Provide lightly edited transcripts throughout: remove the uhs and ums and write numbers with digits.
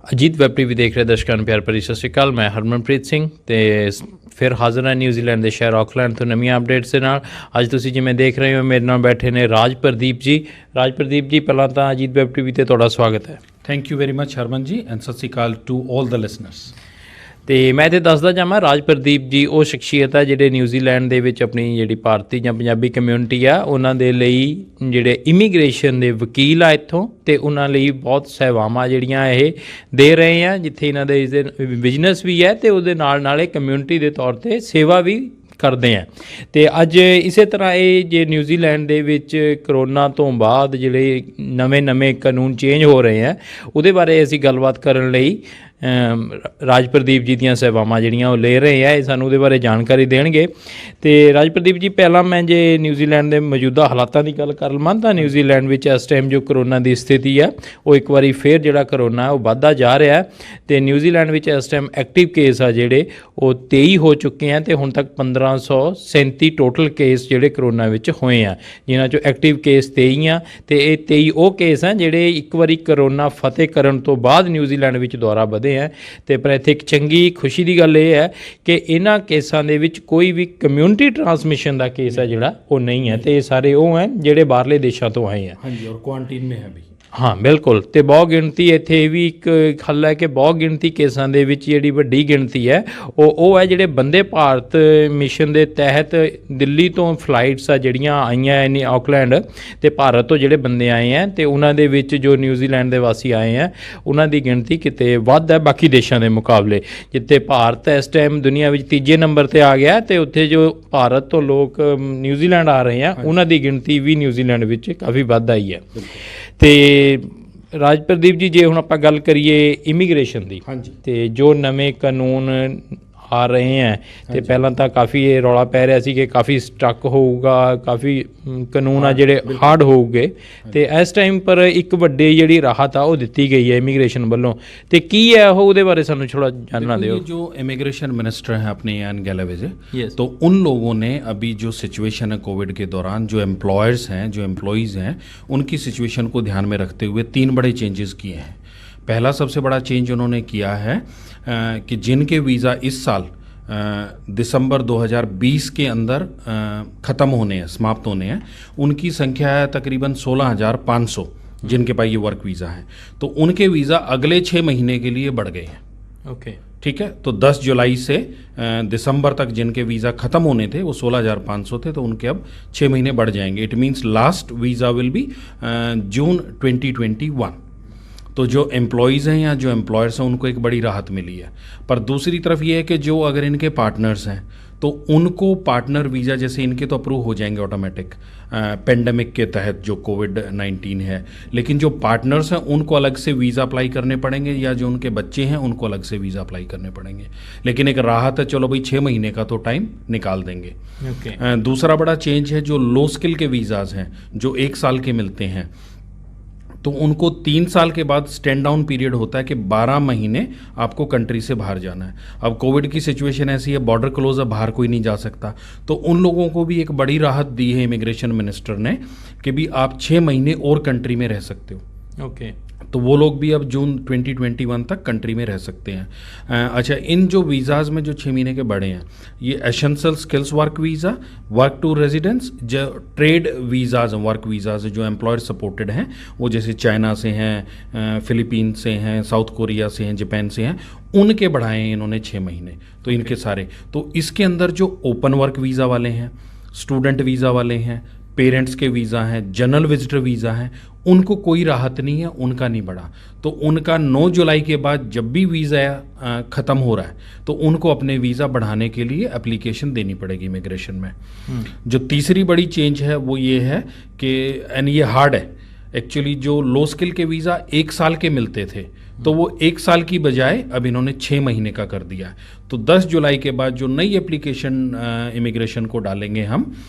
Ajit web TV ਦੇਖ ਰਹੇ ਦਰਸ਼ਕਾਂ ਨੂੰ ਪਿਆਰ ਭਰੀ ਸਤਿ ਸ਼੍ਰੀ ਅਕਾਲ। ਮੈਂ ਹਰਮਨਪ੍ਰੀਤ ਸਿੰਘ ਤੇ ਫਿਰ ਹਾਜ਼ਰ ਹਾਂ ਨਿਊਜ਼ੀਲੈਂਡ ਦੇ ਸ਼ਹਿਰ ਆਕਲੈਂਡ ਤੋਂ ਨਵੀਆਂ ਅਪਡੇਟਸ ਦੇ ਨਾਲ। ਅੱਜ ਤੁਸੀਂ ਜਿਵੇਂ ਦੇਖ ਰਹੇ ਹੋ ਮੇਰੇ ਨਾਲ ਬੈਠੇ ਨੇ ਰਾਜ ਪ੍ਰਦੀਪ ਜੀ। ਰਾਜ ਪ੍ਰਦੀਪ ਜੀ, ਪਹਿਲਾਂ ਤਾਂ ਅਜੀਤ ਵੈਬ ਟੀਵੀ ਤੇ ਤੁਹਾਡਾ ਸਵਾਗਤ ਹੈ। ਥੈਂਕ ਯੂ ਵੈਰੀ ਮਚ ਹਰਮਨ ਜੀ ਐਂਡ ਸਤਿ ਸ਼੍ਰੀ ਅਕਾਲ ਟੂ ਆਲ ਦ ਲਿਸਨਰਸ। ਤੇ ਮੈਂ ਤੇ ਦੱਸਦਾ ਜਾਵਾਂ, ਰਾਜ ਪ੍ਰਦੀਪ ਜੀ ਉਹ ਸ਼ਖਸੀਅਤ ਹੈ ਜਿਹੜੇ ਨਿਊਜ਼ੀਲੈਂਡ ਦੇ ਵਿੱਚ ਆਪਣੀ ਜਿਹੜੀ ਭਾਰਤੀ ਜਾਂ ਪੰਜਾਬੀ ਕਮਿਊਨਿਟੀ ਆ ਉਹਨਾਂ ਦੇ ਲਈ ਜਿਹੜੇ ਇਮੀਗ੍ਰੇਸ਼ਨ ਦੇ ਵਕੀਲ ਆ ਇੱਥੋਂ, ਅਤੇ ਉਹਨਾਂ ਲਈ ਬਹੁਤ ਸੇਵਾਵਾਂ ਜਿਹੜੀਆਂ ਇਹ ਦੇ ਰਹੇ ਆ, ਜਿੱਥੇ ਇਹਨਾਂ ਦੇ ਇਸਦੇ ਬਿਜ਼ਨਸ ਵੀ ਹੈ ਅਤੇ ਉਹਦੇ ਨਾਲ ਇਹ ਕਮਿਊਨਿਟੀ ਦੇ ਤੌਰ 'ਤੇ ਸੇਵਾ ਵੀ ਕਰਦੇ ਆ। ਅਤੇ ਅੱਜ ਇਸੇ ਤਰ੍ਹਾਂ ਇਹ ਜੇ ਨਿਊਜ਼ੀਲੈਂਡ ਦੇ ਵਿੱਚ ਕਰੋਨਾ ਤੋਂ ਬਾਅਦ ਜਿਹੜੇ ਨਵੇਂ ਕਾਨੂੰਨ ਚੇਂਜ ਹੋ ਰਹੇ ਆ ਉਹਦੇ ਬਾਰੇ ਅਸੀਂ ਗੱਲਬਾਤ ਕਰਨ ਲਈ ਰਾਜ ਪ੍ਰਦੀਪ ਜੀ ਦੀਆਂ ਸੇਵਾਵਾਂ ਜਿਹੜੀਆਂ ਉਹ ਲੈ ਰਹੇ ਆ, ਇਹ ਸਾਨੂੰ ਉਹਦੇ ਬਾਰੇ ਜਾਣਕਾਰੀ ਦੇਣਗੇ। ਅਤੇ ਰਾਜ ਪ੍ਰਦੀਪ ਜੀ, ਪਹਿਲਾਂ ਮੈਂ ਜੇ ਨਿਊਜ਼ੀਲੈਂਡ ਦੇ ਮੌਜੂਦਾ ਹਾਲਾਤਾਂ ਦੀ ਗੱਲ ਕਰ ਲਵਾਂ ਤਾਂ ਨਿਊਜ਼ੀਲੈਂਡ ਵਿੱਚ ਇਸ ਟਾਈਮ ਜੋ ਕਰੋਨਾ ਦੀ ਸਥਿਤੀ ਆ ਉਹ ਇੱਕ ਵਾਰੀ ਫਿਰ ਜਿਹੜਾ ਕਰੋਨਾ ਉਹ ਵੱਧਦਾ ਜਾ ਰਿਹਾ ਅਤੇ ਨਿਊਜ਼ੀਲੈਂਡ ਵਿੱਚ ਇਸ ਟਾਈਮ ਐਕਟਿਵ ਕੇਸ ਆ ਜਿਹੜੇ ਉਹ 23 ਹੋ ਚੁੱਕੇ ਆ ਅਤੇ ਹੁਣ ਤੱਕ 1537 ਟੋਟਲ ਕੇਸ ਜਿਹੜੇ ਕਰੋਨਾ ਵਿੱਚ ਹੋਏ ਆ, ਜਿਨ੍ਹਾਂ 'ਚੋਂ ਐਕਟਿਵ ਕੇਸ 23 ਆ ਅਤੇ ਇਹ 23 ਉਹ ਕੇਸ ਆ ਜਿਹੜੇ ਇੱਕ ਵਾਰੀ ਕਰੋਨਾ ਫਤਿਹ ਕਰਨ ਤੋਂ ਬਾਅਦ ਨਿਊਜ਼ੀਲੈਂਡ ਵਿੱਚ ਦੁਬਾਰਾ ਵਧੇ ਹੈ। ਅਤੇ ਪਰ ਇੱਥੇ ਇੱਕ ਚੰਗੀ ਖੁਸ਼ੀ ਦੀ ਗੱਲ ਇਹ ਹੈ ਕਿ ਇਹਨਾਂ ਕੇਸਾਂ ਦੇ ਵਿੱਚ ਕੋਈ ਵੀ ਕਮਿਊਨਿਟੀ ਟਰਾਂਸਮਿਸ਼ਨ ਦਾ ਕੇਸ ਹੈ ਜਿਹੜਾ ਉਹ ਨਹੀਂ ਹੈ, ਅਤੇ ਇਹ ਸਾਰੇ ਉਹ ਹੈ ਜਿਹੜੇ ਬਾਹਰਲੇ ਦੇਸ਼ਾਂ ਤੋਂ ਆਏ ਹੈ। ਹਾਂਜੀ, ਔਰ ਕੁਆਰੰਟੀਨ ਮੇਂ ਹੈ ਵੀ। ਹਾਂ ਬਿਲਕੁਲ, ਅਤੇ ਬਹੁਤ ਗਿਣਤੀ ਇੱਥੇ ਇਹ ਵੀ ਇੱਕ ਹੱਲ ਹੈ ਕਿ ਬਹੁਤ ਗਿਣਤੀ ਕੇਸਾਂ ਦੇ ਵਿੱਚ ਜਿਹੜੀ ਵੱਡੀ ਗਿਣਤੀ ਹੈ ਉਹ ਹੈ ਜਿਹੜੇ ਬੰਦੇ ਭਾਰਤ ਮਿਸ਼ਨ ਦੇ ਤਹਿਤ ਦਿੱਲੀ ਤੋਂ ਫਲਾਈਟਸ ਆ ਜਿਹੜੀਆਂ ਆਈਆਂ ਨੇ ਆਕਲੈਂਡ, ਅਤੇ ਭਾਰਤ ਤੋਂ ਜਿਹੜੇ ਬੰਦੇ ਆਏ ਹੈ ਅਤੇ ਉਹਨਾਂ ਦੇ ਵਿੱਚ ਜੋ ਨਿਊਜ਼ੀਲੈਂਡ ਦੇ ਵਾਸੀ ਆਏ ਹੈ ਉਹਨਾਂ ਦੀ ਗਿਣਤੀ ਕਿਤੇ ਵੱਧ ਹੈ ਬਾਕੀ ਦੇਸ਼ਾਂ ਦੇ ਮੁਕਾਬਲੇ। ਜਿੱਥੇ ਭਾਰਤ ਇਸ ਟਾਈਮ ਦੁਨੀਆ ਵਿੱਚ ਤੀਜੇ ਨੰਬਰ 'ਤੇ ਆ ਗਿਆ ਅਤੇ ਉੱਥੇ ਜੋ ਭਾਰਤ ਤੋਂ ਲੋਕ ਨਿਊਜ਼ੀਲੈਂਡ ਆ ਰਹੇ ਆ ਉਹਨਾਂ ਦੀ ਗਿਣਤੀ ਵੀ ਨਿਊਜ਼ੀਲੈਂਡ ਵਿੱਚ ਕਾਫੀ ਵੱਧ ਆਈ ਹੈ। ਅਤੇ ਰਾਜ ਪ੍ਰਦੀਪ ਜੀ, ਜੇ ਹੁਣ ਆਪਾਂ ਗੱਲ ਕਰੀਏ ਇਮੀਗ੍ਰੇਸ਼ਨ ਦੀ, ਹਾਂਜੀ, ਅਤੇ ਜੋ ਨਵੇਂ ਕਾਨੂੰਨ ਆ ਰਹੇ ਹੈ ਅਤੇ ਪਹਿਲਾਂ ਤਾਂ ਕਾਫੀ ਇਹ ਰੌਲਾ ਪੈ ਰਿਹਾ ਸੀ ਕਿ ਕਾਫੀ ਸਟਰਕ ਹੋਊਗਾ, ਕਾਫੀ ਕਾਨੂੰਨ ਆ ਜਿਹੜੇ ਹਾਰਡ ਹੋਊਗੇ, ਅਤੇ ਇਸ ਟਾਈਮ ਪਰ ਇੱਕ ਵੱਡੀ ਜਿਹੜੀ ਰਾਹਤ ਆ ਉਹ ਦਿੱਤੀ ਗਈ ਹੈ ਇਮੀਗ੍ਰੇਸ਼ਨ ਵੱਲੋਂ, ਅਤੇ ਕੀ ਹੈ ਉਹ, ਉਹਦੇ ਬਾਰੇ ਸਾਨੂੰ थोड़ा जानना दो। जो इमिग्रेशन मिनिस्टर हैं अपने यान गैलावेजे, तो उन लोगों ने अभी जो सिचुएशन है कोविड के दौरान, जो एम्प्लॉयर्स हैं, जो एम्प्लॉयज़ हैं, उनकी सिचुएशन को ध्यान में रखते हुए 3 बड़े चेंजेस किए हैं। पहला सबसे बड़ा चेंज उन्होंने किया है कि जिनके वीज़ा इस साल दिसंबर 2020 के अंदर ख़त्म होने हैं, समाप्त होने हैं, उनकी संख्या है तकरीबन 16,500 जिनके पास ये वर्क वीज़ा है, तो उनके वीज़ा अगले 6 महीने के लिए बढ़ गए हैं। ओके, ठीक है, तो 10 जुलाई से दिसंबर तक जिनके वीज़ा ख़त्म होने थे वो 16,500 थे, तो उनके अब 6 महीने बढ़ जाएंगे। It means last visa will be June 2021। तो जो एम्प्लॉयज़ हैं या जो एम्प्लॉयर्स हैं उनको एक बड़ी राहत मिली है। पर दूसरी तरफ ये है कि जो अगर इनके पार्टनर्स हैं तो उनको पार्टनर वीज़ा जैसे इनके तो अप्रूव हो जाएंगे ऑटोमेटिक पेंडेमिक के तहत जो कोविड-19 है, लेकिन जो पार्टनर्स हैं उनको अलग से वीज़ा अप्लाई करने पड़ेंगे, या जो उनके बच्चे हैं उनको अलग से वीज़ा अप्लाई करने पड़ेंगे। लेकिन एक राहत है, चलो भाई 6 महीने का तो टाइम निकाल देंगे। दूसरा बड़ा चेंज है जो लो स्किल के वीज़ाज़ हैं जो 1 साल के मिलते हैं, तो उनको 3 साल के बाद स्टैंड डाउन पीरियड होता है कि 12 महीने आपको कंट्री से बाहर जाना है। अब कोविड की सिचुएशन ऐसी है, बॉर्डर क्लोज है, बाहर कोई नहीं जा सकता, तो उन लोगों को भी एक बड़ी राहत दी है इमिग्रेशन मिनिस्टर ने कि भी आप 6 महीने और कंट्री में रह सकते हो। ओके, तो वो लोग भी अब जून 2021 तक कंट्री में रह सकते हैं। अच्छा, इन जो वीज़ाज़ में जो 6 महीने के बड़े हैं, ये essential skills work visa, work to residence, जो ट्रेड वीज़ाज़ हैं, वर्क वीज़ाज़ जो एम्प्लॉयर सपोर्टेड हैं, वो जैसे चाइना से हैं, फ़िलीपीन से हैं, साउथ कोरिया से हैं, जापान से हैं, उनके बढ़ाए हैं इन्होंने 6 महीने। तो इनके सारे, तो इसके अंदर जो ओपन वर्क वीज़ा वाले हैं, स्टूडेंट वीज़ा वाले हैं, पेरेंट्स के वीज़ा हैं, जनरल विजिटर वीज़ा हैं, उनको कोई राहत नहीं है, उनका नहीं बढ़ा। तो उनका 9 जुलाई के बाद जब भी वीज़ा ख़त्म हो रहा है तो उनको अपने वीज़ा बढ़ाने के लिए एप्लीकेशन देनी पड़ेगी इमिग्रेशन में। जो तीसरी बड़ी चेंज है वो ये है कि, एंड ये हार्ड है एक्चुअली, जो लो स्किल के वीज़ा 1 साल के मिलते थे तो वो 1 साल की बजाय अब इन्होंने 6 महीने का कर दिया है। तो 10 जुलाई के बाद जो नई एप्लीकेशन इमिग्रेशन को डालेंगे हम,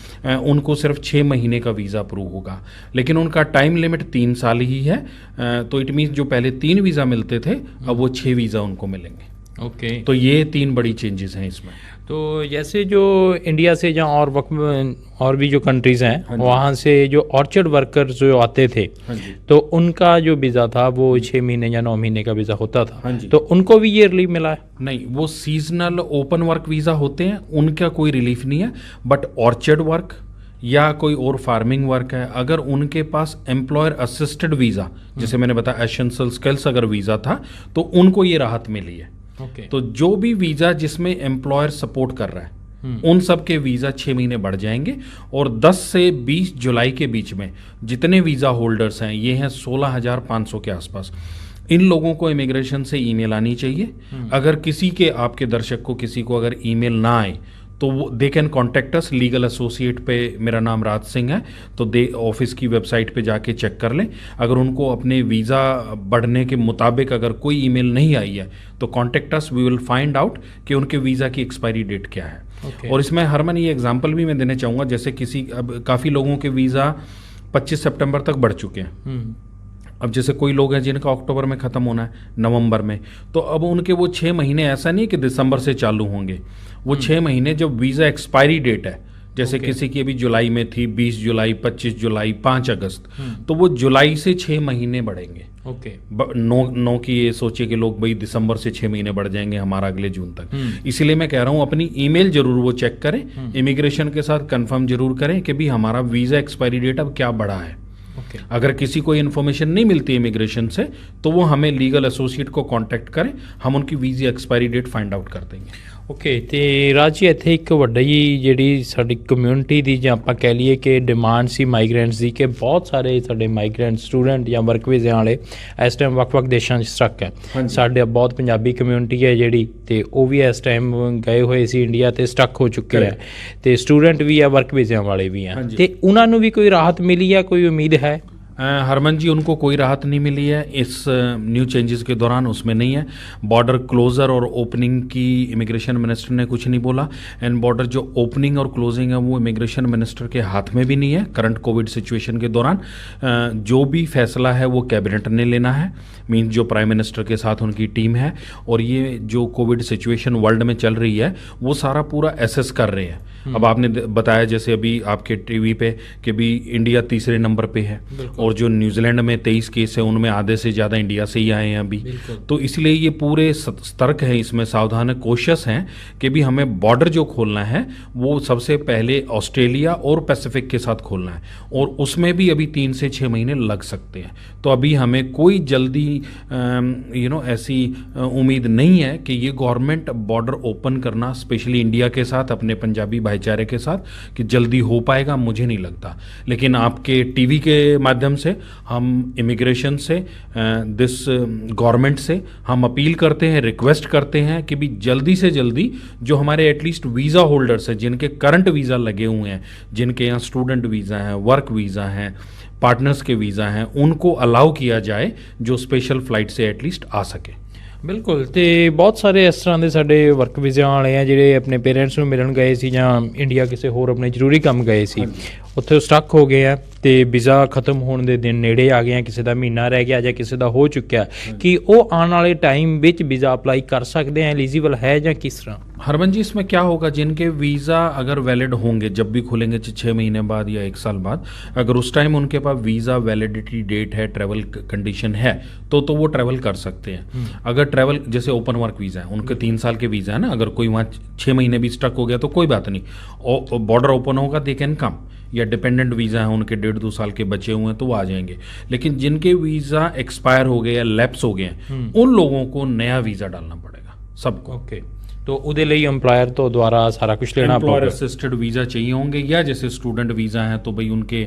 उनको सिर्फ 6 महीने का वीज़ा अप्रूव होगा, लेकिन उनका टाइम लिमिट 3 साल ही है। तो इट मीन्स जो पहले 3 वीज़ा मिलते थे अब वो 6 वीज़ा उनको मिलेंगे। ओके, तो ये 3 बड़ी चेंजेस हैं इसमें। तो जैसे जो इंडिया से या और भी जो कंट्रीज़ हैं, हाँ जी। वहाँ से जो ऑर्चर्ड वर्कर्स जो आते थे, हाँ जी। तो उनका जो वीज़ा था वो 6 महीने या 9 महीने का वीज़ा होता था। हाँ जी। तो उनको भी ये रिलीफ मिला है? नहीं, वो सीजनल ओपन वर्क वीज़ा होते हैं, उनका कोई रिलीफ नहीं है। बट ऑर्चर्ड वर्क या कोई और फार्मिंग वर्क है, अगर उनके पास एम्प्लॉयर असिस्टेड वीज़ा, जैसे मैंने बताया एसेंशियल स्किल्स अगर वीज़ा था, तो उनको ये राहत मिली है। ओके। तो जो भी वीज़ा जिसमें एम्प्लॉयर सपोर्ट कर रहा है, उन सब के वीज़ा 6 महीने बढ़ जाएंगे। और 10 से 20 जुलाई के बीच में जितने वीज़ा होल्डर्स हैं, ये हैं 16,500 के आसपास, इन लोगों को इमिग्रेशन से ईमेल आनी चाहिए। अगर किसी के, आपके दर्शक को किसी को अगर ईमेल ना आए, तो वो they can contact us. Legal associate पे मेरा नाम राज सिंह है, तो दे ऑफिस की वेबसाइट पे जाके चेक कर लें। अगर उनको अपने वीज़ा बढ़ने के मुताबिक अगर कोई ईमेल नहीं आई है, तो contact us, we will find out कि उनके वीज़ा की एक्सपायरी डेट क्या है। Okay. और इसमें हरमन ये एग्जांपल भी मैं देना चाहूँगा, जैसे अब काफ़ी लोगों के वीज़ा 25 सितंबर तक बढ़ चुके हैं। अब जैसे कोई लोग हैं जिनका अक्टूबर में ख़त्म होना है, नवंबर में, तो अब उनके वो 6 महीने, ऐसा नहीं कि दिसंबर से चालू होंगे, वो 6 महीने जब वीज़ा एक्सपायरी डेट है, जैसे किसी की अभी जुलाई में थी 20 जुलाई, 25 जुलाई, 5 अगस्त, तो वो जुलाई से 6 महीने बढ़ेंगे। ओके। नो की ये सोचे कि लोग भाई दिसंबर से 6 महीने बढ़ जाएंगे हमारा अगले जून तक। इसीलिए मैं कह रहा हूँ अपनी ईमेल जरूर वो चेक करें, इमिग्रेशन के साथ कंफर्म जरूर करें कि भी हमारा वीज़ा एक्सपायरी डेट अब क्या बढ़ा है। ओके। अगर किसी को इन्फॉर्मेशन नहीं मिलती इमिग्रेशन से, तो वो हमें लीगल एसोसिएट को कांटेक्ट करें, हम उनकी visa expiry date find out ਕਰ ਦੇंगे। ਓਕੇ। ਤੇ ਰਾਜ ਜੀ, ਇੱਥੇ ਇੱਕ ਵੱਡੀ ਜਿਹੜੀ ਸਾਡੀ ਕਮਿਊਨਿਟੀ ਦੀ ਜਾਂ ਆਪਾਂ ਕਹਿ ਲਈਏ ਕਿ ਡਿਮਾਂਡ ਸੀ ਮਾਈਗ੍ਰੈਂਟਸ ਦੀ, ਕਿ ਬਹੁਤ ਸਾਰੇ ਸਾਡੇ ਮਾਈਗ੍ਰੈਂਟ ਸਟੂਡੈਂਟ ਜਾਂ ਵਰਕ ਵੀਜ਼ਿਆਂ ਵਾਲੇ ਇਸ ਟਾਈਮ ਵੱਖ-ਵੱਖ ਦੇਸ਼ਾਂ 'ਚ ਸਟਕ ਹੈ। ਹਾਂਜੀ। ਸਾਡੇ ਬਹੁਤ ਪੰਜਾਬੀ ਕਮਿਊਨਿਟੀ ਹੈ ਜਿਹੜੀ, ਤੇ ਉਹ ਵੀ ਇਸ ਟਾਈਮ ਗਏ ਹੋਏ ਸੀ ਇੰਡੀਆ ਤੇ ਸਟਕ ਹੋ ਚੁੱਕੇ ਹੈ, ਤੇ ਸਟੂਡੈਂਟ ਵੀ ਆ, ਵਰਕ ਵੀਜ਼ਿਆਂ ਵਾਲੇ ਵੀ ਆ, ਹਾਂਜੀ। ਤੇ ਉਹਨਾਂ ਨੂੰ ਵੀ ਕੋਈ ਰਾਹਤ ਮਿਲੀ ਹੈ, ਕੋਈ ਉਮੀਦ ਹੈ? हरमन जी, उनको कोई राहत नहीं मिली है इस न्यू चेंजेस के दौरान, उसमें नहीं है। बॉर्डर क्लोज़र और ओपनिंग की इमिग्रेशन मिनिस्टर ने कुछ नहीं बोला, एंड बॉर्डर जो ओपनिंग और क्लोजिंग है वो इमिग्रेशन मिनिस्टर के हाथ में भी नहीं है। करंट कोविड सिचुएशन के दौरान जो भी फैसला है वो कैबिनेट ने लेना है, मीन्स जो प्राइम मिनिस्टर के साथ उनकी टीम है, और ये जो कोविड सिचुएशन वर्ल्ड में चल रही है वो सारा पूरा एसेस कर रहे हैं। अब आपने बताया जैसे अभी आपके टीवी पे कि भी इंडिया तीसरे नंबर पे है, और जो न्यूजीलैंड में 23 केस है उनमें आधे से ज़्यादा इंडिया से ही आए हैं अभी। तो इसलिए ये पूरे सतर्क हैं, इसमें सावधान है, कोशिश हैं कि भी हमें बॉर्डर जो खोलना है वो सबसे पहले ऑस्ट्रेलिया और पैसिफिक के साथ खोलना है, और उसमें भी अभी 3 से 6 महीने लग सकते हैं। तो अभी हमें कोई जल्दी ऐसी उम्मीद नहीं है कि ये गवर्नमेंट बॉर्डर ओपन करना स्पेशली इंडिया के साथ, अपने पंजाबी भाईचारे के साथ, कि जल्दी हो पाएगा, मुझे नहीं लगता। लेकिन आपके टीवी के माध्यम से हम इमिग्रेशन से, दिस गवर्नमेंट से हम अपील करते हैं, रिक्वेस्ट करते हैं कि भी जल्दी से जल्दी जो हमारे एटलीस्ट वीज़ा होल्डर्स हैं, जिनके करंट वीज़ा लगे हुए हैं, जिनके यहाँ स्टूडेंट वीज़ा हैं, वर्क वीज़ा हैं, पार्टनर्स के वीज़ा हैं, उनको अलाउ किया जाए जो स्पेशल फ्लाइट से एटलीस्ट आ सके। ਬਿਲਕੁਲ। ਤੇ ਬਹੁਤ ਸਾਰੇ ਇਸ ਤਰ੍ਹਾਂ ਦੇ ਸਾਡੇ ਵਰਕ ਵੀਜ਼ਿਆਂ ਵਾਲੇ ਆ ਜਿਹੜੇ ਆਪਣੇ ਪੇਰੈਂਟਸ ਨੂੰ ਮਿਲਣ ਗਏ ਸੀ ਜਾਂ ਇੰਡੀਆ ਕਿਸੇ ਹੋਰ ਆਪਣੇ ਜ਼ਰੂਰੀ ਕੰਮ ਗਏ ਸੀ, ਉੱਥੇ ਸਟਕ ਹੋ ਗਏ ਆ, ਤੇ ਵੀਜ਼ਾ ਖਤਮ ਹੋਣ ਦੇ ਦਿਨ ਨੇੜੇ ਆ ਗਏ ਆ, ਕਿਸੇ ਦਾ ਮਹੀਨਾ ਰਹਿ ਗਿਆ ਜਾਂ ਕਿਸੇ ਦਾ ਹੋ ਚੁੱਕਿਆ, ਕਿ ਉਹ ਆਉਣ ਵਾਲੇ ਟਾਈਮ ਵਿੱਚ ਵੀਜ਼ਾ ਅਪਲਾਈ ਕਰ ਸਕਦੇ ਆ, ਐਲੀਜੀਬਲ है ਜਾਂ किस तरह? हरमन जी, इसमें क्या होगा, जिनके वीज़ा अगर वैलिड होंगे जब भी खुलेंगे 6 महीने बाद या 1 साल बाद, अगर उस टाइम उनके पास वीज़ा वैलिडिटी डेट है, ट्रैवल कंडीशन है, तो वो ट्रैवल कर सकते हैं। अगर ट्रैवल जैसे ओपन वर्क वीज़ा है, उनके 3 साल के वीज़ा है ना, अगर कोई वहाँ 6 महीने भी स्टक हो गया तो कोई बात नहीं, बॉर्डर ओपन होगा, दे कैन कम। या डिपेंडेंट वीज़ा हैं, उनके 1.5-2 साल के बचे हुए हैं, तो वो आ जाएंगे। लेकिन जिनके वीज़ा एक्सपायर हो गए या लैप्स हो गए हैं, उन लोगों को नया वीज़ा डालना पड़ेगा सबको। ओके। तो ਉਹਦੇ ਲਈ एम्प्लॉयर तो द्वारा सारा कुछ लेना एम्प्लॉयर पड़ेगा। असिस्टेड वीज़ा चाहिए होंगे, या जैसे स्टूडेंट वीज़ा हैं तो भाई उनके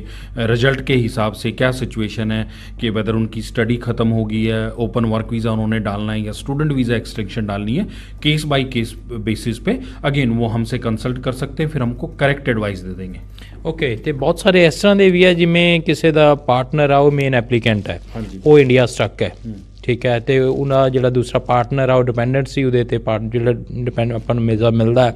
रिजल्ट के हिसाब से क्या सिचुएशन है, कि वेदर उनकी स्टडी ख़त्म हो गई है, ओपन वर्क वीज़ा उन्होंने डालना है या स्टूडेंट वीज़ा एक्सटेंशन डालनी है, केस बाय केस बेसिस पे अगेन वो हमसे कंसल्ट कर सकते हैं, फिर हमको करेक्ट एडवाइस दे देंगे। ਓਕੇ। ਤੇ ਬਹੁਤ ਸਾਰੇ ਇਸ ਤਰ੍ਹਾਂ ਦੇ ਵੀ ਆ ਜਿਵੇਂ ਕਿਸੇ ਦਾ ਪਾਰਟਨਰ ਆ ਉਹ ਮੇਨ ਐਪਲੀਕੈਂਟ ਹੈ, ਹਾਂਜੀ। ਉਹ ਇੰਡੀਆ ਸਟਕ ਹੈ, ਠੀਕ ਹੈ, ਤੇ ਉਹਨਾਂ ਜਿਹੜਾ ਦੂਸਰਾ ਪਾਰਟਨਰ ਆ ਉਹ ਡਿਪੈਂਡੈਂਟ ਸੀ ਉਹਦੇ ਤੇ ਜਿਹੜਾ ਡਿਪੈਂਡ ਆਪਾਂ ਨੂੰ ਵੀਜ਼ਾ ਮਿਲਦਾ ਹੈ,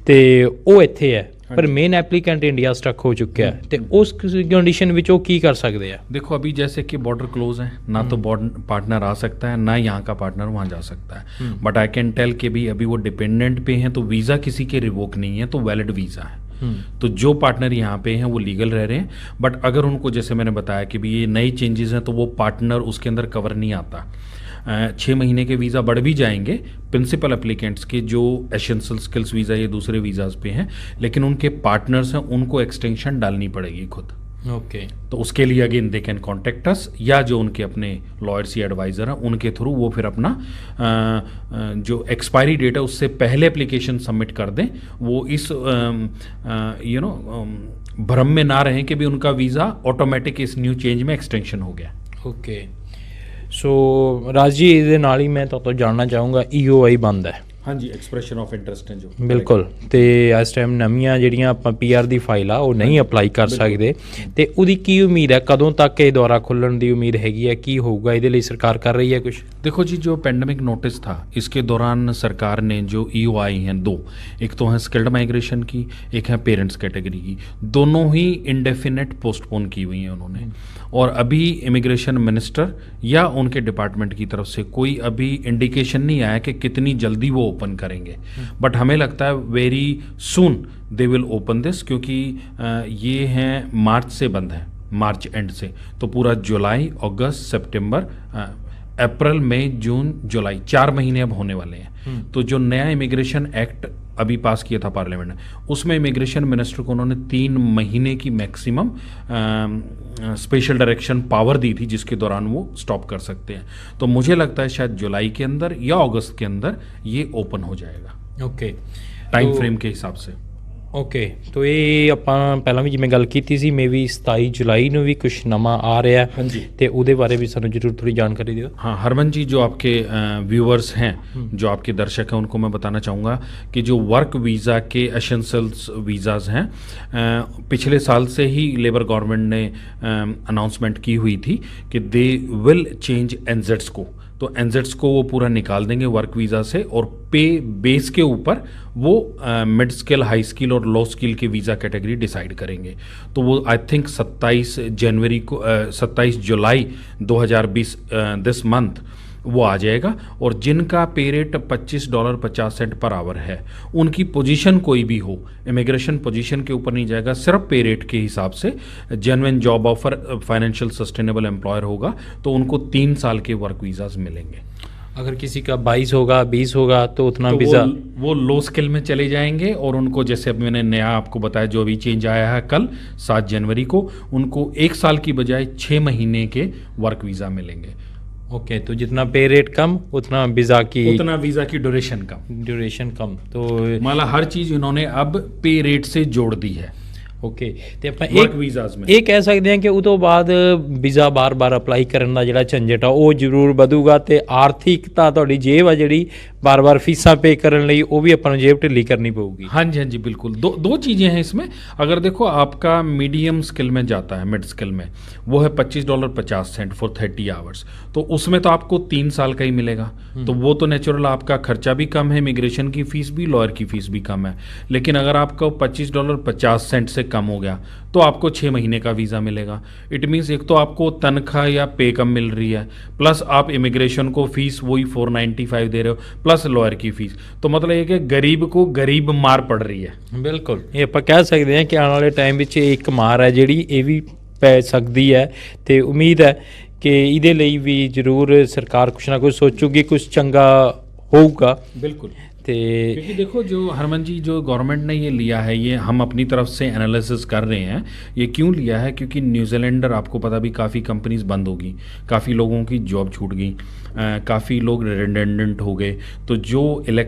ਤੇ ਉਹ ਇੱਥੇ ਹੈ, ਪਰ ਮੇਨ ਐਪਲੀਕੈਂਟ ਇੰਡੀਆ ਸਟਕ ਹੋ ਚੁੱਕਿਆ ਤੇ ਉਸ ਕੰਡੀਸ਼ਨ ਵਿੱਚ ਉਹ ਕੀ ਕਰ ਸਕਦੇ ਆ? देखो अभी जैसे कि बॉर्डर क्लोज है ना, तो बॉर्डर पार्टनर आ सकता है ना यहाँ का पार्टनर वहाँ जा सकता है, बट आई कैन टेल कि भी अभी वो डिपेंडेंट पे हैं तो वीज़ा किसी के रिवोक नहीं है, तो वैलिड वीज़ा है। तो जो पार्टनर यहाँ पे हैं वो लीगल रह रहे हैं, बट अगर उनको जैसे मैंने बताया कि भी ये नई चेंजेस हैं तो वो पार्टनर उसके अंदर कवर नहीं आता। 6 महीने के वीज़ा बढ़ भी जाएंगे प्रिंसिपल एप्लीकेंट्स के जो एसेंशियल स्किल्स वीज़ा ये दूसरे वीज़ाज पे हैं, लेकिन उनके पार्टनर्स हैं उनको एक्सटेंशन डालनी पड़ेगी खुद। ओके, तो उसके लिए again they can contact us, या जो उनके अपने लॉयर्स या एडवाइज़र हैं उनके थ्रू वो फिर अपना जो एक्सपायरी डेट है उससे पहले एप्लीकेशन सबमिट कर दें। वो इस भ्रम में ना रहें कि भी उनका वीज़ा ऑटोमेटिक इस न्यू चेंज में एक्सटेंशन हो गया। ਓਕੇ। ਸੋ ਰਾਜ ਜੀ, ਇਹਦੇ ਨਾਲ ਹੀ ਮੈਂ ਤੁਹਾਡੇ ਤੋਂ ਜਾਣਨਾ ਚਾਹੂੰਗਾ, EOI ਬੰਦ ਹੈ। हाँ जी, एक्सप्रेशन ऑफ इंटरेस्ट है जो ਬਿਲਕੁਲ, ਤੇ ਇਸ ਟਾਈਮ ਨਵੀਆਂ ਜਿਹੜੀਆਂ ਆਪਾਂ PR ਦੀ ਫਾਈਲ ਆ ਉਹ ਨਹੀਂ ਅਪਲਾਈ ਕਰ ਸਕਦੇ, ਤੇ ਉਹਦੀ ਕੀ ਉਮੀਦ ਹੈ? ਕਦੋਂ ਤੱਕ ਇਹ ਦੁਆਰਾ ਖੁੱਲਣ ਦੀ ਉਮੀਦ ਹੈਗੀ ਹੈ? ਕੀ ਹੋਊਗਾ ਇਹਦੇ ਲਈ? ਸਰਕਾਰ ਕਰ ਰਹੀ ਹੈ ਕੁਝ? देखो जी, जो पेंडेमिक नोटिस था इसके दौरान सरकार ने जो EOI हैं दो, एक तो है स्किल्ड माइग्रेशन की, एक है पेरेंट्स कैटेगरी की, दोनों ही इंडेफिनेट पोस्टपोन की हुई हैं उन्होंने। और अभी इमिग्रेशन मिनिस्टर या उनके डिपार्टमेंट की तरफ से कोई अभी इंडिकेशन नहीं आया कि कितनी जल्दी वो ओपन करेंगे, बट हमें लगता है very soon they will open this, क्योंकि ये हैं मार्च से बंद है, मार्च एंड से, तो पूरा जुलाई, अगस्त, सितंबर, अप्रैल, मई, जून, जुलाई, 4 महीने अब होने वाले हैं। तो जो नया इमिग्रेशन एक्ट अभी पास किया था पार्लियामेंट ने, उसमें इमिग्रेशन मिनिस्टर को उन्होंने 3 महीने की मैक्सिमम स्पेशल डायरेक्शन पावर दी थी, जिसके दौरान वो स्टॉप कर सकते हैं। तो मुझे लगता है शायद जुलाई के अंदर या अगस्त के अंदर ये ओपन हो जाएगा, ਓਕੇ, टाइम फ्रेम के हिसाब से। ਓਕੇ। ਤੋ ਇਹ ਆਪਾਂ ਪਹਿਲਾਂ ਵੀ ਜਿਵੇਂ ਗੱਲ ਕੀਤੀ ਸੀ, ਮੇਬੀ 27 ਜੁਲਾਈ ਨੂੰ ਵੀ ਕੁਝ ਨਵਾਂ ਆ ਰਿਹਾ, हाँ जी, ਤੇ ਉਹਦੇ ਬਾਰੇ ਵੀ ਸਾਨੂੰ ਜ਼ਰੂਰ ਥੋੜੀ ਜਾਣਕਾਰੀ ਦਿਓ। हाँ हरमन जी, जो आपके व्यूअर्स हैं, जो आपके दर्शक हैं, उनको मैं बताना चाहूँगा कि जो वर्क वीज़ा के एसेंशियल्स वीज़ाज़ हैं, पिछले साल से ही लेबर गवर्नमेंट ने अनाउंसमेंट की हुई थी कि दे विल चेंज NZs को, तो NZs को वो पूरा निकाल देंगे वर्क वीज़ा से, और पे बेस के ऊपर वो मिड स्किल, हाई स्किल और लो स्किल के वीज़ा कैटेगरी डिसाइड करेंगे। तो वो I think 27 July 2020 this month वो आ जाएगा। और जिनका पे रेट $25.50 पर आवर है, उनकी पोजीशन कोई भी हो, इमिग्रेशन पोजीशन के ऊपर नहीं जाएगा, सिर्फ पे रेट के हिसाब से genuine job offer, financial sustainable employer होगा, तो उनको 3 साल के वर्क वीज़ाज मिलेंगे। अगर किसी का 22 होगा, 20 होगा, तो उतना तो वीज़ा वो लो स्किल में चले जाएंगे, और उनको जैसे अब मैंने नया आपको बताया जो अभी चेंज आया है कल 7 जनवरी को, उनको 1 साल की बजाय 6 महीने के वर्क वीज़ा मिलेंगे। ओके। तो जितना पे रेट कम, उतना वीज़ा की ड्यूरेशन कम, ड्यूरेशन कम। तो मतलब हर चीज़ इन्होंने अब पे रेट से जोड़ दी है। ਓਕੇ, ਤੇ ਆਪਾਂ वर्क वीज़ाज में ਇਹ ਕਹਿ ਸਕਦੇ ਹਾਂ ਕਿ ਉਹ ਤੋਂ ਬਾਅਦ ਵੀਜ਼ਾ ਬਾਰ-ਬਾਰ ਅਪਲਾਈ ਕਰਨ ਦਾ ਜਿਹੜਾ ਝੰਜਟ ਆ ਉਹ ਜ਼ਰੂਰ ਵਧੂਗਾ, ਤੇ ਆਰਥਿਕਤਾ ਤੁਹਾਡੀ ਜੇਬ ਆ ਜਿਹੜੀ बार-बार फीसा पे करने लगी, वो भी अपन जेब ढिली करनी पड़ेगी। हाँ जी, हाँ जी, बिल्कुल। दो चीज़ें हैं इसमें। अगर देखो आपका मीडियम स्किल में जाता है, मिड स्किल में वो है $25.50 फॉर 30 आवर्स, तो उसमें तो आपको 3 साल का ही मिलेगा, तो वो तो नेचुरल आपका खर्चा भी कम है, इमिग्रेशन की फ़ीस भी, लॉयर की फ़ीस भी कम है। लेकिन अगर आपको $25.50 से कम हो गया तो आपको 6 महीने का वीज़ा मिलेगा। इट मीन्स एक तो आपको तनख्वाह या पे कम मिल रही है, प्लस आप इमिग्रेशन को फ़ीस वही 495 दे रहे हो, प्लस लॉयर की फीस, तो मतलब ये कि गरीब को गरीब मार पड़ रही है। बिल्कुल, ये ਆਪਾਂ ਕਹਿ ਸਕਦੇ ਹਾਂ ਕਿ ਆਉਣ ਵਾਲੇ ਟਾਈਮ ਵਿੱਚ ਇੱਕ ਮਾਰ ਹੈ ਜਿਹੜੀ ਇਹ ਵੀ ਪੈ ਸਕਦੀ ਹੈ, ਤੇ ਉਮੀਦ ਹੈ ਕਿ ਇਹਦੇ ਲਈ ਵੀ ਜ਼ਰੂਰ ਸਰਕਾਰ ਕੁਛ ਨਾ ਕੁਛ ਸੋਚੂਗੀ, ਕੁਛ ਚੰਗਾ ਹੋਊਗਾ। बिल्कुल, क्योंकि देखो जो हरमन जी, जो गवर्नमेंट ने ये लिया है, ये हम अपनी तरफ से एनालिसिस कर रहे हैं। ये क्यों लिया है? क्योंकि न्यूजीलैंडर, आपको पता भी, काफ़ी कंपनीज बंद होगी, काफ़ी लोगों की जॉब छूट गई, काफ़ी लोग रिडेंडेंट हो गए। तो जो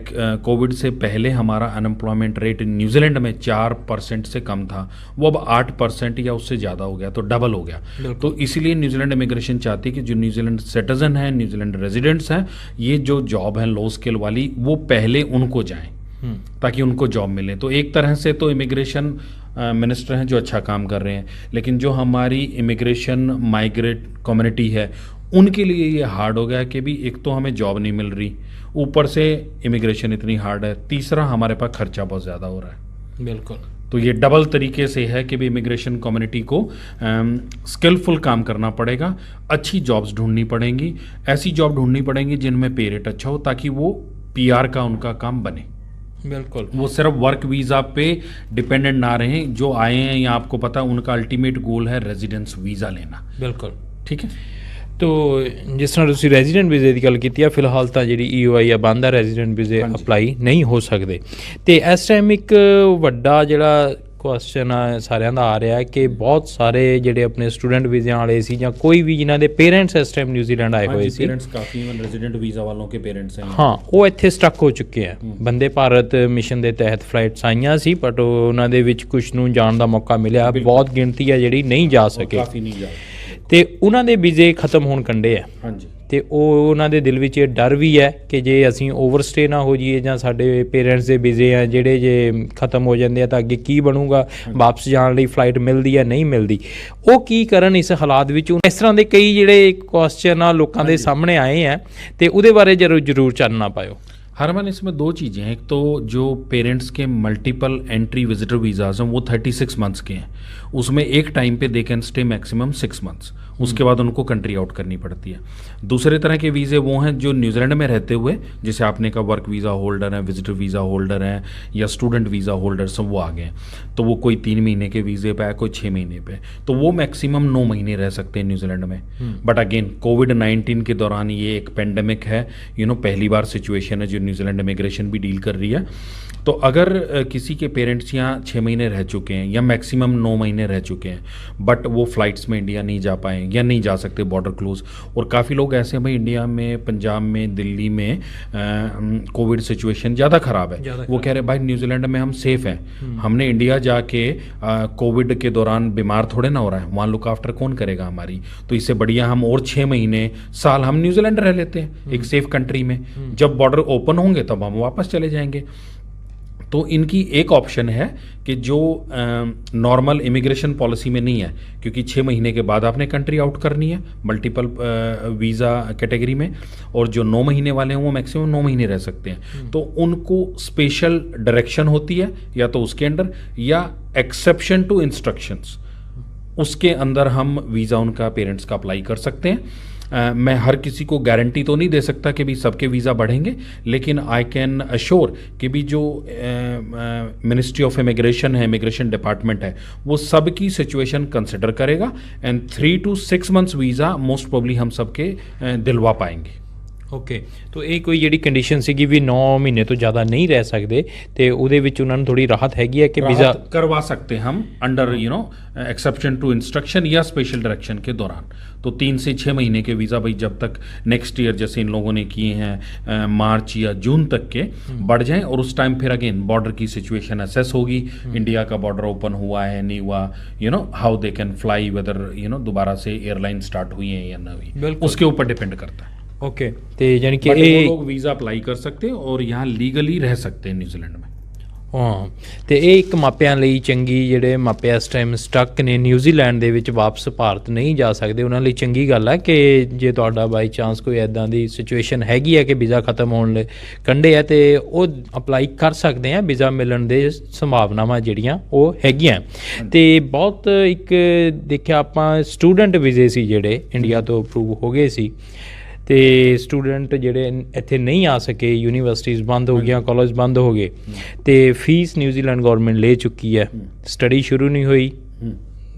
कोविड से पहले हमारा अनएम्प्लॉयमेंट रेट न्यूजीलैंड में 4% से कम था, वो अब 8% या उससे ज़्यादा हो गया, तो डबल हो गया। तो इसीलिए न्यूजीलैंड इमिग्रेशन चाहती है कि जो न्यूजीलैंड सिटीजन हैं, न्यूजीलैंड रेजिडेंट्स हैं, ये जो जॉब है लो स्किल वाली, वो पहले उनको जाएं ताकि उनको जॉब मिले। तो एक तरह से तो इमिग्रेशन मिनिस्टर हैं जो अच्छा काम कर रहे हैं, लेकिन जो हमारी इमिग्रेशन माइग्रेट कम्युनिटी है, उनके लिए ये हार्ड हो गया कि भी एक तो हमें जॉब नहीं मिल रही, ऊपर से इमिग्रेशन इतनी हार्ड है, तीसरा हमारे पास खर्चा बहुत ज़्यादा हो रहा है। बिल्कुल, तो ये डबल तरीके से है कि भी इमिग्रेशन कम्युनिटी को स्किलफुल काम करना पड़ेगा, अच्छी जॉब्स ढूंढनी पड़ेंगी, ऐसी जॉब ढूंढनी पड़ेंगी जिनमें पे रेट अच्छा हो, ताकि वो पीआर का उनका काम बने। बिल्कुल, वो सिर्फ वर्क वीज़ा पे डिपेंडेंट ना रहें। जो आए हैं या आपको पता है उनका अल्टीमेट गोल है रेजिडेंस वीज़ा लेना। बिल्कुल। ठीक है। तो जिस तर੍ਹਾਂ ਤੁਸੀਂ ਰੈਜ਼ੀਡੈਂਟ ਵੀਜ਼ੇ ਦੀ ਗੱਲ ਕੀਤੀ ਆ, ਫਿਲਹਾਲ ਤਾਂ ਜਿਹੜੀ EOI ਆ ਬੰਦ ਆ, ਰੈਜ਼ੀਡੈਂਟ ਵੀਜ਼ੇ ਅਪਲਾਈ ਨਹੀਂ ਹੋ ਸਕਦੇ। ਤੇ ਇਸ ਟਾਈਮ ਇੱਕ ਵੱਡਾ ਜਿਹੜਾ ਕੁਐਸਚਨ ਆ ਸਾਰਿਆਂ ਦਾ ਆ ਰਿਹਾ ਹੈ ਕਿ ਬਹੁਤ ਸਾਰੇ ਜਿਹੜੇ ਆਪਣੇ ਸਟੂਡੈਂਟ ਵੀਜ਼ਿਆਂ ਵਾਲੇ ਸੀ ਜਾਂ ਕੋਈ ਵੀ ਜਿਨ੍ਹਾਂ ਦੇ ਪੇਰੈਂਟਸ ਇਸ ਟਾਈਮ ਨਿਊਜ਼ੀਲੈਂਡ ਆਏ ਹੋਏ ਸੀ, पेरेंट्स काफ़ी इवन रेजिडेंट वीज़ा वालों के पेरेंट्स हैं। ਹਾਂ, ਉਹ ਇੱਥੇ ਸਟਕ ਹੋ ਚੁੱਕੇ ਆ। ਬੰਦੇ ਭਾਰਤ ਮਿਸ਼ਨ ਦੇ ਤਹਿਤ ਫਲਾਈਟਸ ਆਈਆਂ ਸੀ, ਬਟ ਉਹਨਾਂ ਦੇ ਵਿੱਚ ਕੁਛ ਨੂੰ ਜਾਣ ਦਾ ਮੌਕਾ ਮਿਲਿਆ, ਬਹੁਤ ਗਿਣਤੀ ਆ ਜਿਹੜੀ ਨਹੀਂ ਜਾ ਸਕੇ काफ़ी नहीं जा। ਤੇ ਉਹਨਾਂ ਦੇ ਵੀਜ਼ੇ ਖਤਮ ਹੋਣ ਕੰਡੇ ਆ। हाँ जी। ਤੇ ਉਹ ਉਹਨਾਂ ਦੇ ਦਿਲ ਵਿੱਚ ਇਹ ਡਰ ਵੀ ਹੈ ਕਿ ਜੇ ਅਸੀਂ ਓਵਰਸਟੇ ਨਾ ਹੋ ਜਾਈਏ ਜਾਂ ਸਾਡੇ ਪੇਰੈਂਟਸ ਦੇ ਵੀਜ਼ੇ ਆ ਜਿਹੜੇ ਜੇ ਖਤਮ ਹੋ ਜਾਂਦੇ ਆ ਤਾਂ ਅੱਗੇ ਕੀ ਬਣੂਗਾ, ਵਾਪਸ ਜਾਣ ਲਈ ਫਲਾਈਟ ਮਿਲਦੀ ਹੈ ਨਹੀਂ ਮਿਲਦੀ, ਉਹ ਕੀ ਕਰਨ ਇਸ ਹਾਲਾਤ ਵਿੱਚ। ਇਸ ਤਰ੍ਹਾਂ ਦੇ ਕਈ ਜਿਹੜੇ ਕੁਐਸਚਨ ਆ ਲੋਕਾਂ ਦੇ ਸਾਹਮਣੇ ਆਏ ਆ ਤੇ ਉਹਦੇ ਬਾਰੇ ਜ਼ਰੂਰ ਚਾਨਣਾ ਪਾਇਓ। हरमन, इसमें दो चीज़ें हैं। एक तो जो पेरेंट्स के मल्टीपल एंट्री विजिटर वीज़ाज हैं वो 36 मंथ्स के हैं, उसमें एक टाइम पे they can stay maximum 6 months, उसके बाद उनको कंट्री आउट करनी पड़ती है। दूसरे तरह के वीज़े वो हैं जो न्यूजीलैंड में रहते हुए, जैसे आपने कहा वर्क वीज़ा होल्डर हैं, विजिटर वीज़ा होल्डर हैं या स्टूडेंट वीज़ा होल्डर, सब वो आ गए हैं। तो वो कोई 3 महीने के वीज़े पे है, कोई 6 महीने पे, तो वो मैक्सिमम 9 महीने रह सकते हैं न्यूजीलैंड में। बट अगेन कोविड-19 के दौरान ये एक पेंडेमिक है, पहली बार सिचुएशन है जो न्यूजीलैंड इमिग्रेशन भी डील कर रही है। तो अगर किसी के पेरेंट्स यहाँ 6 महीने रह चुके हैं या मैक्सिमम 9 महीने रह चुके हैं, बट वो फ्लाइट्स में इंडिया नहीं जा पाए या नहीं जा सकते, बॉर्डर क्लोज, और काफ़ी लोग ऐसे हैं भाई इंडिया में, पंजाब में, दिल्ली में कोविड सिचुएशन ज़्यादा ख़राब है, वो कह रहे भाई न्यूजीलैंड में हम सेफ़ हैं, हमने इंडिया जाके कोविड के दौरान बीमार थोड़े ना हो रहा है, वहाँ लुक आफ्टर कौन करेगा हमारी, तो इससे बढ़िया हम और 6 महीने साल हम न्यूजीलैंड रह लेते हैं एक सेफ कंट्री में, जब बॉर्डर ओपन होंगे तब हम वापस चले जाएंगे। तो इनकी एक ऑप्शन है कि जो नॉर्मल इमिग्रेशन पॉलिसी में नहीं है, क्योंकि 6 महीने के बाद आपने कंट्री आउट करनी है मल्टीपल वीज़ा कैटेगरी में, और जो 9 महीने वाले हैं वो मैक्सिमम 9 महीने रह सकते हैं, तो उनको स्पेशल डायरेक्शन होती है या तो उसके अंडर या एक्सेप्शन टू इंस्ट्रक्शंस, उसके अंदर हम वीज़ा उनका पेरेंट्स का अप्लाई कर सकते हैं। मैं हर किसी को गारंटी तो नहीं दे सकता कि भी सबके वीज़ा बढ़ेंगे, लेकिन आई कैन अश्योर कि भी जो मिनिस्ट्री ऑफ इमिग्रेशन है, इमिग्रेशन डिपार्टमेंट है, वो सबकी सिचुएशन कंसिडर करेगा and 3 to 6 months visa most probably हम सबके दिलवा पाएंगे। ਓਕੇ, तो ਇਹ ਕੋਈ ਜਿਹੜੀ ਕੰਡੀਸ਼ਨ ਸੀਗੀ ਵੀ 9 ਮਹੀਨੇ ਤੋਂ ਜ਼ਿਆਦਾ ਨਹੀਂ ਰਹਿ ਸਕਦੇ ਤੇ ਉਹਦੇ ਵਿੱਚ ਉਹਨਾਂ ਨੂੰ ਥੋੜੀ ਰਾਹਤ ਹੈਗੀ ਹੈ कि वीज़ा करवा सकते हैं हम अंडर एक्सेप्शन टू इंस्ट्रक्शन या स्पेशल डायरेक्शन के दौरान। तो 3 से 6 महीने के वीज़ा भाई जब तक नेक्स्ट ईयर जैसे इन लोगों ने किए हैं मार्च या जून तक के बढ़ जाएं, और उस टाइम फिर अगेन बॉर्डर की सिचुएशन असेस होगी, इंडिया का बॉर्डर ओपन हुआ है नहीं हुआ, how they can fly, whether दोबारा से एयरलाइन स्टार्ट हुई है या ना हुई, उसके ऊपर डिपेंड करता है। ओके, तो यानी कि वो लोग वीज़ा अप्लाई कर सकते हैं और यहाँ लीगली रह सकते हैं न्यूजीलैंड में। ਹਾਂ, ਤੇ ਇਹ ਇੱਕ ਮਾਪਿਆਂ ਲਈ ਚੰਗੀ, ਜਿਹੜੇ ਮਾਪੇ ਇਸ ਟਾਈਮ ਸਟਕ ਨੇ ਨਿਊਜ਼ੀਲੈਂਡ ਦੇ ਵਿੱਚ ਵਾਪਸ ਭਾਰਤ ਨਹੀਂ ਜਾ ਸਕਦੇ, ਉਹਨਾਂ ਲਈ ਚੰਗੀ ਗੱਲ ਹੈ ਕਿ ਜੇ ਤੁਹਾਡਾ ਬਾਈ ਚਾਂਸ ਕੋਈ ਐਦਾਂ ਦੀ ਸਿਚੁਏਸ਼ਨ ਹੈਗੀ ਹੈ ਕਿ ਵੀਜ਼ਾ ਖਤਮ ਹੋਣ ਲਈ ਕੰਢੇ ਹੈ ਤੇ ਉਹ ਅਪਲਾਈ ਕਰ ਸਕਦੇ ਆ, ਵੀਜ਼ਾ ਮਿਲਣ ਦੇ ਸੰਭਾਵਨਾਵਾਂ ਜਿਹੜੀਆਂ ਉਹ ਹੈਗੀਆਂ। ਤੇ ਬਹੁਤ ਇੱਕ ਦੇਖਿਆ ਆਪਾਂ ਸਟੂਡੈਂਟ ਵੀਜ਼ੇ ਸੀ ਜਿਹੜੇ ਇੰਡੀਆ ਤੋਂ ਅਪਰੂਵ ਹੋ ਗਏ ਸੀ, ਤੇ ਸਟੂਡੈਂਟ ਜਿਹੜੇ ਇੱਥੇ ਨਹੀਂ ਆ ਸਕੇ, ਯੂਨੀਵਰਸਿਟੀਜ਼ ਬੰਦ ਹੋ ਗਈਆਂ, ਕਾਲਜ ਬੰਦ ਹੋ ਗਏ, ਤੇ ਫੀਸ ਨਿਊਜ਼ੀਲੈਂਡ ਗੌਰਨਮੈਂਟ ਲੈ ਚੁੱਕੀ ਹੈ, ਸਟੱਡੀ ਸ਼ੁਰੂ ਨਹੀਂ ਹੋਈ,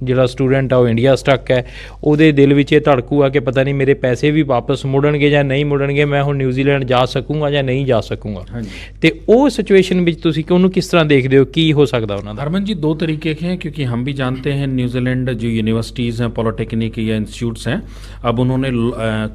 ਜਿਹੜਾ ਸਟੂਡੈਂਟ ਆ ਉਹ ਇੰਡੀਆ ਸਟਕ ਹੈ, ਉਹਦੇ ਦਿਲ ਵਿੱਚ ਇਹ ਧੜਕੂਗਾ ਕਿ ਪਤਾ ਨਹੀਂ ਮੇਰੇ ਪੈਸੇ ਵੀ ਵਾਪਸ ਮੁੜਨਗੇ ਜਾਂ ਨਹੀਂ ਮੁੜਨਗੇ, ਮੈਂ ਹੁਣ ਨਿਊਜ਼ੀਲੈਂਡ ਜਾ ਸਕੂੰਗਾ ਜਾਂ ਨਹੀਂ ਜਾ ਸਕੂੰਗਾ। ਤੇ ਉਹ ਸਿਚੁਏਸ਼ਨ ਵਿੱਚ ਤੁਸੀਂ ਉਹਨੂੰ किस तरह देखते हो, की हो सकता है? हरमन जी, 2 तरीके के हैं, क्योंकि हम भी जानते हैं न्यूजीलैंड जो यूनिवर्सिटीज़ हैं, पॉलिटेक्निक या इंस्टीट्यूट्स हैं, अब उन्होंने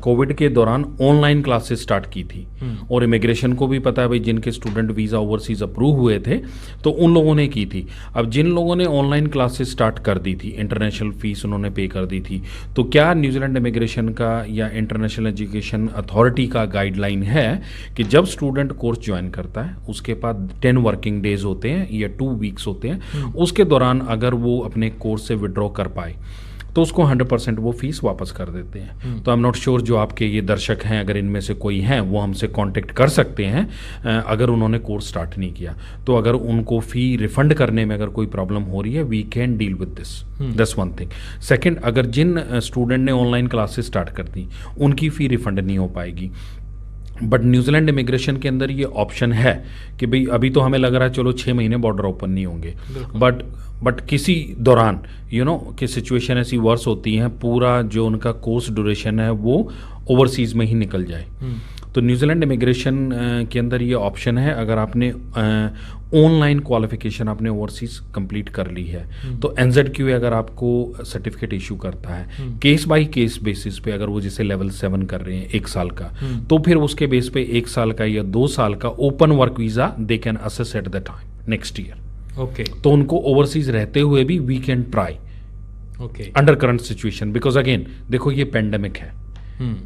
कोविड के दौरान ऑनलाइन क्लासेस स्टार्ट की थी, और इमिग्रेशन को भी पता है भाई जिनके स्टूडेंट वीज़ा ओवरसीज़ अप्रूव हुए थे तो उन लोगों ने की थी। अब जिन लोगों ने ऑनलाइन क्लासेस स्टार्ट कर दी थी, इंटरनेशनल फ़ीस उन्होंने पे कर दी थी, तो क्या न्यूजीलैंड इमिग्रेशन का या इंटरनेशनल एजुकेशन अथॉरिटी का गाइडलाइन है कि जब स्टूडेंट कोर्स ज्वाइन करता है उसके बाद 10 वर्किंग डेज होते हैं या 2 वीक्स होते हैं, उसके दौरान अगर वो अपने कोर्स से विड्रॉ कर पाए तो उसको 100% वो फीस वापस कर देते हैं। तो आई एम नॉट श्योर जो आपके ये दर्शक हैं, अगर इनमें से कोई हैं, वो हमसे कांटेक्ट कर सकते हैं अगर उन्होंने कोर्स स्टार्ट नहीं किया। तो अगर उनको फ़ी रिफंड करने में अगर कोई प्रॉब्लम हो रही है, we can deal with this, that's one thing. Second, अगर जिन स्टूडेंट ने ऑनलाइन क्लासेस स्टार्ट कर दी उनकी फ़ी रिफंड नहीं हो पाएगी। बट न्यूजीलैंड इमिग्रेशन के अंदर ये ऑप्शन है कि भाई अभी तो हमें लग रहा है चलो 6 महीने बॉर्डर ओपन नहीं होंगे, बट किसी दौरान कि सिचुएशन ऐसी वर्स होती हैं, पूरा जो उनका कोर्स ड्यूरेशन है वो ओवरसीज़ में ही निकल जाए। तो न्यूजीलैंड इमिग्रेशन के अंदर ये ऑप्शन है, अगर आपने ऑनलाइन क्वालिफिकेशन आपने ओवरसीज कंप्लीट कर ली है तो NZQA अगर आपको सर्टिफिकेट इशू करता है केस बाय केस बेसिस पे, अगर वो जैसे लेवल 7 कर रहे हैं 1 साल का, तो फिर उसके बेस पे 1 साल का या 2 साल का open work visa they can assess at the time next year. Okay, तो उनको ओवरसीज रहते हुए भी we can try under current situation, because again देखो ये पेंडेमिक है,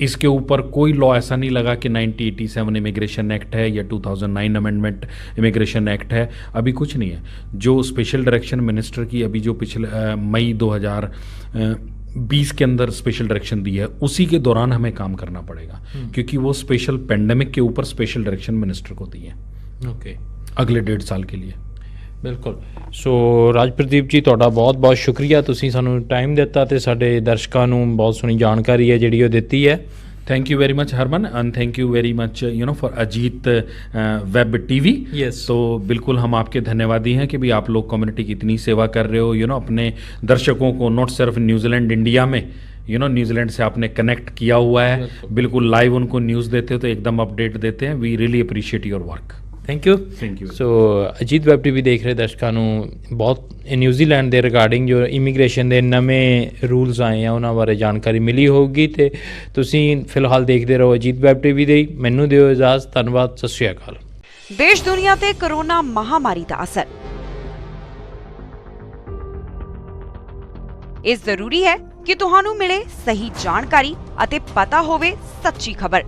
इसके ऊपर कोई लॉ ऐसा नहीं लगा कि 1987 इमिग्रेशन एक्ट है या 2009 अमेंडमेंट इमिग्रेशन एक्ट है, अभी कुछ नहीं है। जो स्पेशल डायरेक्शन मिनिस्टर की अभी जो पिछले मई 2020 के अंदर स्पेशल डायरेक्शन दी है, उसी के दौरान हमें काम करना पड़ेगा, क्योंकि वो स्पेशल पेंडेमिक के ऊपर स्पेशल डायरेक्शन मिनिस्टर को दी है ओके, अगले 1.5 साल के लिए। ਬਿਲਕੁਲ। ਸੋ ਰਾਜਪ੍ਰਦੀਪ ਜੀ, ਤੁਹਾਡਾ ਬਹੁਤ ਬਹੁਤ ਸ਼ੁਕਰੀਆ, ਤੁਸੀਂ ਸਾਨੂੰ ਟਾਈਮ ਦਿੱਤਾ ਤੇ ਸਾਡੇ ਦਰਸ਼ਕਾਂ ਨੂੰ ਬਹੁਤ ਸੋਹਣੀ ਜਾਣਕਾਰੀ ਹੈ ਜਿਹੜੀ ਉਹ ਦਿੱਤੀ ਹੈ। Thank you very much Harman, and thank you very much for Ajit web TV. Yes. तो बिल्कुल हम आपके धन्यवादी हैं कि भी आप लोग कम्युनिटी की इतनी सेवा कर रहे हो, अपने दर्शकों को नॉट सिर्फ न्यूजीलैंड इंडिया में न्यूजीलैंड से आपने कनेक्ट किया हुआ है, बिल्कुल लाइव उनको न्यूज़ देते हो तो एकदम अपडेट देते हैं। We really appreciate your work. Thank you. So Ajit web TV ਦੇਖ ਰਹੇ ਦਰਸ਼ਕਾਂ ਨੂੰ ਬਹੁਤ ਨਿਊਜ਼ੀਲੈਂਡ ਦੇ ਰਿਗਾਰਡਿੰਗ ਜੋ ਇਮੀਗ੍ਰੇਸ਼ਨ ਦੇ ਨਵੇਂ ਰੂਲਸ ਆਏ ਆ ਉਹਨਾਂ ਬਾਰੇ ਜਾਣਕਾਰੀ ਮਿਲੀ ਹੋਊਗੀ, ਤੇ ਤੁਸੀਂ ਫਿਲਹਾਲ ਦੇਖਦੇ ਰਹੋ ਅਜੀਤ ਵੈਬ ਟੀਵੀ ਦੇ। ਮੈਨੂੰ ਦਿਓ ਇਜਾਜ਼ਤ, ਧੰਨਵਾਦ, ਸਤਿ ਸ਼੍ਰੀ ਅਕਾਲ। ਦੇਸ਼ ਦੁਨੀਆ ਤੇ ਕੋਰੋਨਾ ਮਹਾਮਾਰੀ ਦਾ ਅਸਰ। ਇਹ ਜ਼ਰੂਰੀ ਹੈ ਕਿ ਤੁਹਾਨੂੰ ਮਿਲੇ ਸਹੀ ਜਾਣਕਾਰੀ ਅਤੇ ਪਤਾ ਹੋਵੇ ਸੱਚੀ ਖਬਰ।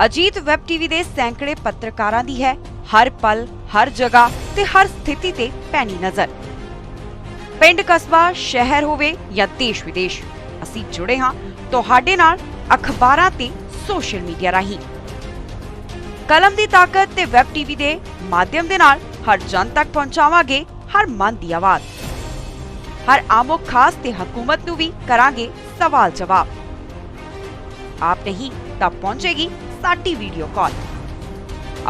ਅਜੀਤ ਵੈਬ ਟੀਵੀ ਦੇ ਸੈਂਕੜੇ ਪੱਤਰਕਾਰਾਂ ਦੀ ਹੈ ਹਰ ਪਲ, ਹਰ ਜਗ੍ਹਾ ਤੇ ਹਰ ਸਥਿਤੀ ਤੇ ਪੈਣੀ ਨਜ਼ਰ। ਪਿੰਡ, ਕਸਬਾ, ਸ਼ਹਿਰ ਹੋਵੇ ਜਾਂ ਦੇਸ਼ ਵਿਦੇਸ਼, ਅਸੀਂ ਜੁੜੇ ਹਾਂ ਤੁਹਾਡੇ ਨਾਲ ਅਖਬਾਰਾਂ ਤੇ ਸੋਸ਼ਲ ਮੀਡੀਆ ਰਾਹੀਂ। ਕਲਮ ਦੀ ਤਾਕਤ ਤੇ ਵੈਬ ਟੀਵੀ ਦੇ ਮਾਧਿਅਮ ਦੇ ਨਾਲ ਹਰ ਜਨ ਤੱਕ ਪਹੁੰਚਾਵਾਂਗੇ ਹਰ ਮਨ ਦੀ ਆਵਾਜ਼। ਹਰ ਆਮੋ ਖਾਸ ਤੇ ਹਕੂਮਤ ਨੂੰ ਵੀ ਕਰਾਂਗੇ ਸਵਾਲ ਜਵਾਬ। ਆਪ ਨਹੀਂ ਤਾਂ ਪਹੁੰਚੇਗੀ ਸਾਡੀ ਵੀਡੀਓ ਕਾਲ।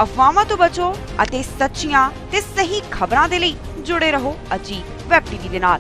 ਅਫਵਾਹਾਂ ਤੋਂ ਬਚੋ ਅਤੇ ਸੱਚੀਆਂ ਤੇ ਸਹੀ ਖਬਰਾਂ ਦੇ ਲਈ ਜੁੜੇ ਰਹੋ ਅਜੀਤ ਵੈਬ ਟੀਵੀ ਦੇ ਨਾਲ।